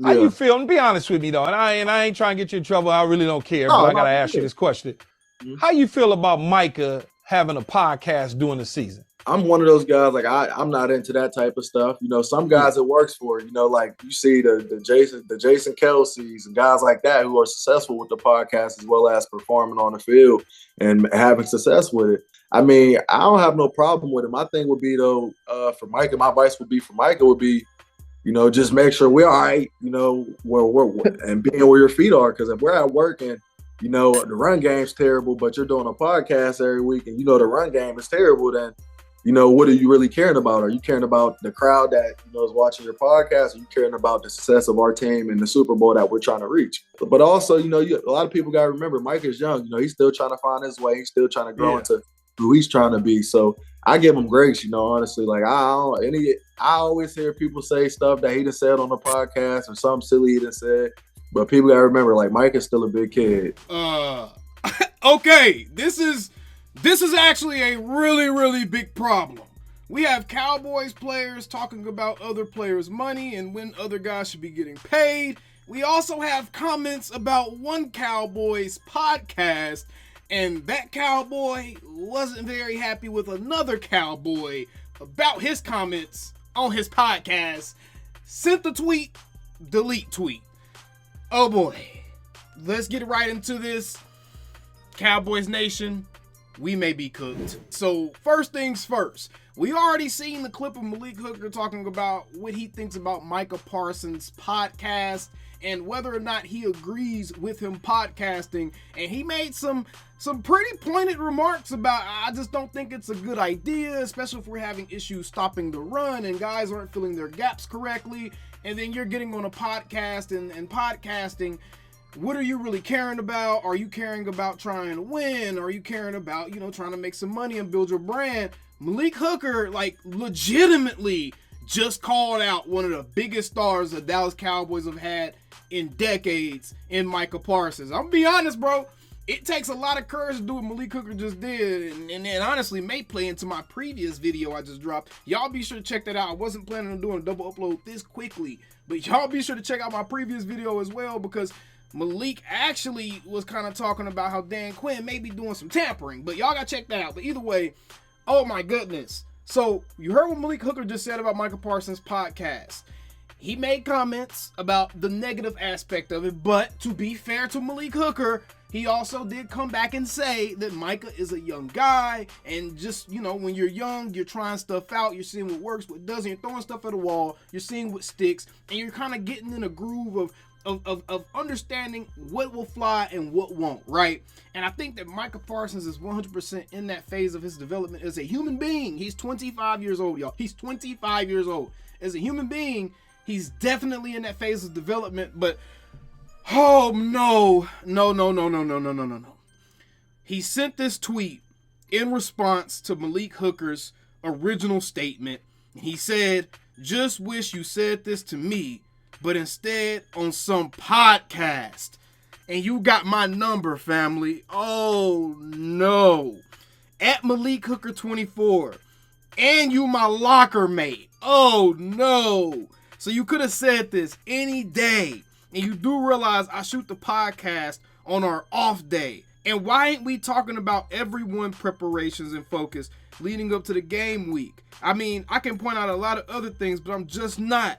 How Yeah. you feel? And be honest with me though, and I ain't trying to get you in trouble. I really don't care, but No, I gotta no, ask you yeah. this question: Mhm. How you feel about Micah having a podcast during the season? I'm one of those guys, like I'm not into that type of stuff. Some Yeah, guys it works for, like you see the Jason Kelseys and guys like that who are successful with the podcast as well as performing on the field and having success with it. I mean, I don't have no problem with it. My thing would be though, for Micah, my advice would be for Micah would be, just make sure we're all right, where we're and being where your feet are. Because if we're at work and the run game's terrible, but you're doing a podcast every week and the run game is terrible, then what are you really caring about? Are you caring about the crowd that is watching your podcast? Are you caring about the success of our team and the Super Bowl that we're trying to reach? But also, a lot of people got to remember Mike is young. He's still trying to find his way. He's still trying to grow yeah. into who he's trying to be. So I give him grace. Honestly, like I always hear people say stuff that he done said on the podcast or something silly he done said. But people got to remember, like Mike is still a big kid. Okay, this is actually a really, really big problem. We have Cowboys players talking about other players' money and when other guys should be getting paid. We also have comments about one Cowboys podcast, and that Cowboy wasn't very happy with another Cowboy about his comments on his podcast. Sent the tweet, delete tweet. Oh boy. Let's get right into this. Cowboys Nation, we may be cooked. So first things first, we already seen the clip of Malik Hooker talking about what he thinks about Micah Parsons' podcast and whether or not he agrees with him podcasting. And he made some pretty pointed remarks about, I just don't think it's a good idea, especially if we're having issues stopping the run and guys aren't filling their gaps correctly. And then you're getting on a podcast and podcasting. What are you really caring about? Are you caring about trying to win? Are you caring about, trying to make some money and build your brand? Malik Hooker, legitimately just called out one of the biggest stars the Dallas Cowboys have had in decades in Micah Parsons. I'm gonna be honest, bro. It takes a lot of courage to do what Malik Hooker just did, and honestly may play into my previous video I just dropped. Y'all be sure to check that out. I wasn't planning on doing a double upload this quickly, but y'all be sure to check out my previous video as well, because Malik actually was kind of talking about how Dan Quinn may be doing some tampering, but y'all gotta check that out. But either way, oh my goodness. So you heard what Malik Hooker just said about Micah Parsons' podcast. He made comments about the negative aspect of it, but to be fair to Malik Hooker, he also did come back and say that Micah is a young guy, and just, when you're young, you're trying stuff out, you're seeing what works, what doesn't, you're throwing stuff at the wall, you're seeing what sticks, and you're kind of getting in a groove of understanding what will fly and what won't, right? And I think that Micah Parsons is 100% in that phase of his development as a human being. He's 25 years old, y'all. He's 25 years old. As a human being, he's definitely in that phase of development, but oh no. He sent this tweet in response to Malik Hooker's original statement. He said, "Just wish you said this to me, but instead on some podcast. And you got my number, family." Oh no. At Malik Hooker 24. And you my locker mate. Oh no. So you could have said this any day. And you do realize I shoot the podcast on our off day. And why ain't we talking about everyone preparations and focus leading up to the game week? I mean, I can point out a lot of other things, but I'm just not.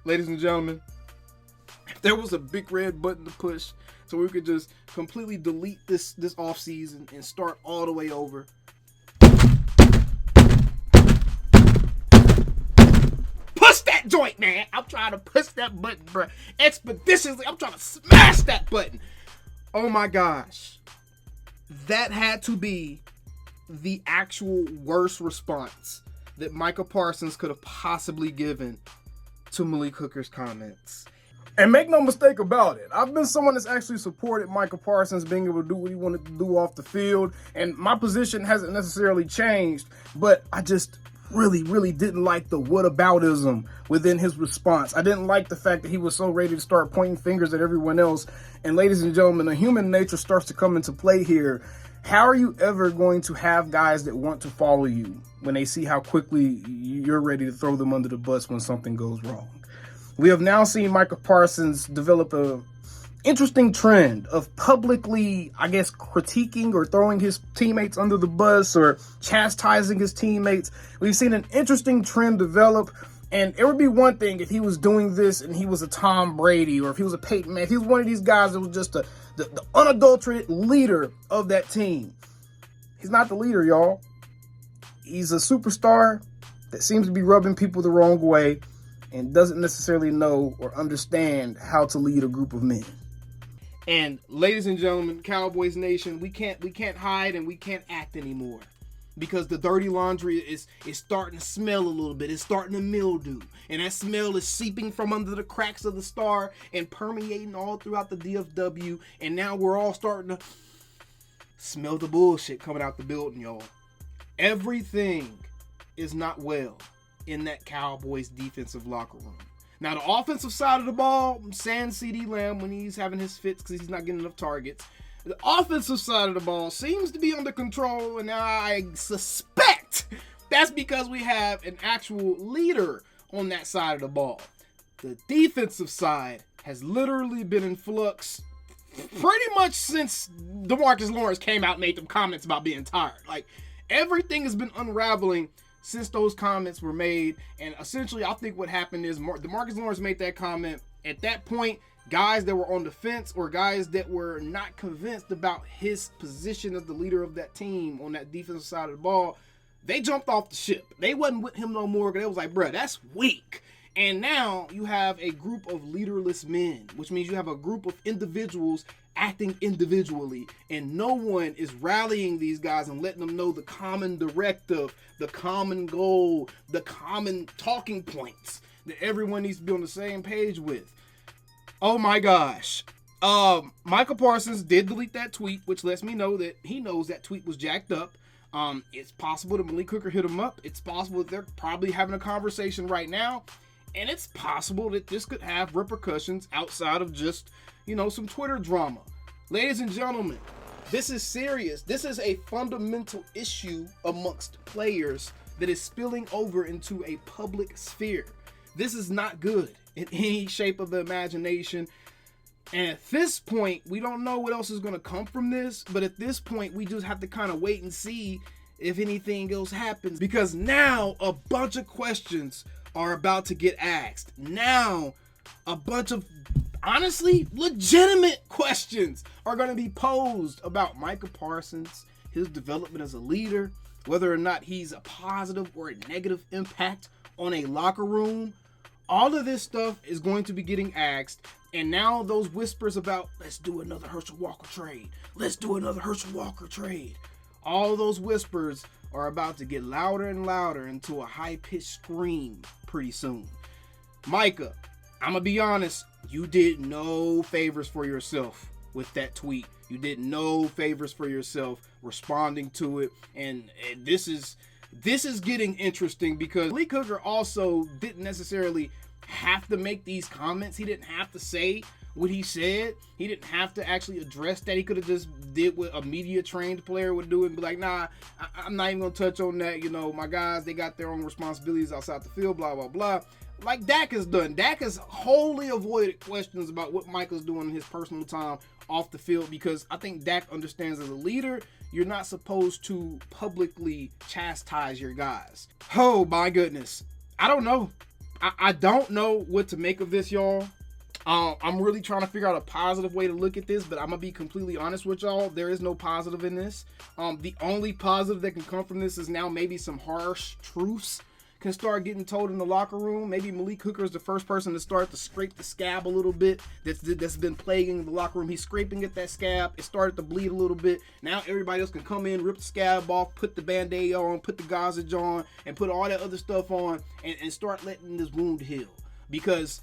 Ladies and gentlemen, if there was a big red button to push so we could just completely delete this off season and start all the way over, push that joint, man. I'm trying to push that button, bro. Expeditiously, I'm trying to smash that button. Oh my gosh. That had to be the actual worst response that Micah Parsons could have possibly given to Malik Hooker's comments. And make no mistake about it, I've been someone that's actually supported Micah Parsons being able to do what he wanted to do off the field, and my position hasn't necessarily changed, but I just really didn't like the whataboutism within his response. I didn't like the fact that he was so ready to start pointing fingers at everyone else. And ladies and gentlemen, the human nature starts to come into play here. How are you ever going to have guys that want to follow you when they see how quickly you're ready to throw them under the bus when something goes wrong? We have now seen Micah Parsons develop a interesting trend of publicly, I guess, critiquing or throwing his teammates under the bus or chastising his teammates. We've seen an interesting trend develop, and it would be one thing if he was doing this and he was a Tom Brady, or if he was a Peyton Manning, if he was one of these guys that was just the unadulterated leader of that team. He's not the leader, y'all. He's a superstar that seems to be rubbing people the wrong way and doesn't necessarily know or understand how to lead a group of men. And ladies and gentlemen, Cowboys Nation, we can't hide and we can't act anymore, because the dirty laundry is starting to smell a little bit. It's starting to mildew, and that smell is seeping from under the cracks of the star and permeating all throughout the DFW. And now we're all starting to smell the bullshit coming out the building, y'all. Everything is not well in that Cowboys defensive locker room. Now, the offensive side of the ball, sans CeeDee Lamb when he's having his fits because he's not getting enough targets. The offensive side of the ball seems to be under control, and I suspect that's because we have an actual leader on that side of the ball. The defensive side has literally been in flux pretty much since DeMarcus Lawrence came out and made them comments about being tired. Like, everything has been unraveling since those comments were made, and essentially I think what happened is DeMarcus Lawrence made that comment. At that point, guys that were on the fence or guys that were not convinced about his position as the leader of that team on that defensive side of the ball, they jumped off the ship. They wasn't with him no more, because they was like, bruh, that's weak. And now you have a group of leaderless men, which means you have a group of individuals acting individually, and no one is rallying these guys and letting them know the common directive, the common goal, the common talking points that everyone needs to be on the same page with. Oh my gosh. Micah Parsons did delete that tweet, which lets me know that he knows that tweet was jacked up. It's possible that Malik Hooker hit him up. It's possible that they're probably having a conversation right now. And it's possible that this could have repercussions outside of just, some Twitter drama. Ladies and gentlemen, this is serious. This is a fundamental issue amongst players that is spilling over into a public sphere. This is not good in any shape of the imagination. And at this point, we don't know what else is going to come from this. But at this point, we just have to kind of wait and see if anything else happens. Because now a bunch of questions are about to get asked. Now, a bunch of honestly legitimate questions are going to be posed about Micah Parsons, his development as a leader, whether or not he's a positive or a negative impact on a locker room. All of this stuff is going to be getting asked. And now those whispers about, let's do another Herschel Walker trade. Let's do another Herschel Walker trade. All those whispers are about to get louder and louder into a high-pitched scream pretty soon. Micah, I'm going to be honest, you did no favors for yourself with that tweet. You did no favors for yourself responding to it. And this is getting interesting, because Malik Hooker also didn't necessarily have to make these comments. He didn't have to say what he said. He didn't have to actually address that. He could have just did what a media trained player would do and be like, nah, I'm not even gonna touch on that. My guys, they got their own responsibilities outside the field, blah, blah, blah. Like Dak has done. Dak has wholly avoided questions about what Micah's doing in his personal time off the field, because I think Dak understands, as a leader, you're not supposed to publicly chastise your guys. Oh my goodness. I don't know. I don't know what to make of this, y'all. I'm really trying to figure out a positive way to look at this, but I'm going to be completely honest with y'all. There is no positive in this. The only positive that can come from this is now maybe some harsh truths can start getting told in the locker room. Maybe Malik Hooker is the first person to start to scrape the scab a little bit that's been plaguing the locker room. He's scraping at that scab. It started to bleed a little bit. Now everybody else can come in, rip the scab off, put the Band-Aid on, put the gauzage on, and put all that other stuff on, and start letting this wound heal. Because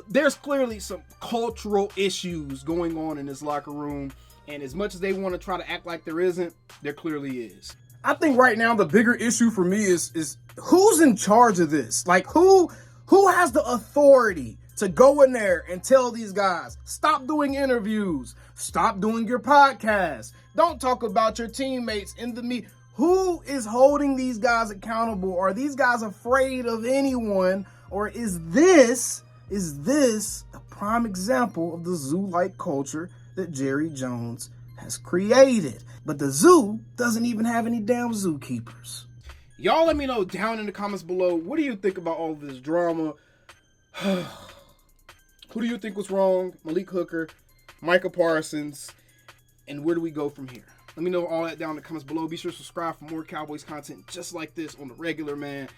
there's clearly some cultural issues going on in this locker room, and as much as they want to try to act like there isn't, there clearly is. I think right now the bigger issue for me is who's in charge of this? Like, who has the authority to go in there and tell these guys, stop doing interviews, stop doing your podcast, don't talk about your teammates in the meet. Who is holding these guys accountable? Are these guys afraid of anyone? Or is this a prime example of the zoo-like culture that Jerry Jones has created? But the zoo doesn't even have any damn zookeepers. Y'all let me know down in the comments below, what do you think about all of this drama? Who do you think was wrong? Malik Hooker, Micah Parsons, and where do we go from here? Let me know all that down in the comments below. Be sure to subscribe for more Cowboys content just like this on the regular, man.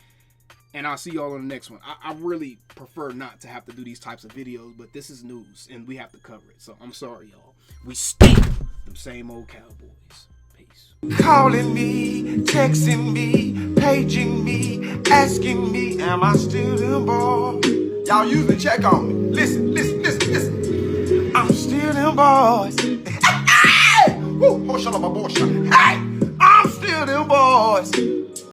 And I'll see y'all on the next one. I really prefer not to have to do these types of videos, but this is news, and we have to cover it. So I'm sorry, y'all. We still them same old Cowboys. Peace. Calling me, texting me, paging me, asking me, am I still the ball? Y'all usually check on me. Listen. I'm still them boys. Hey! Woo! Hey! I'm still them boys.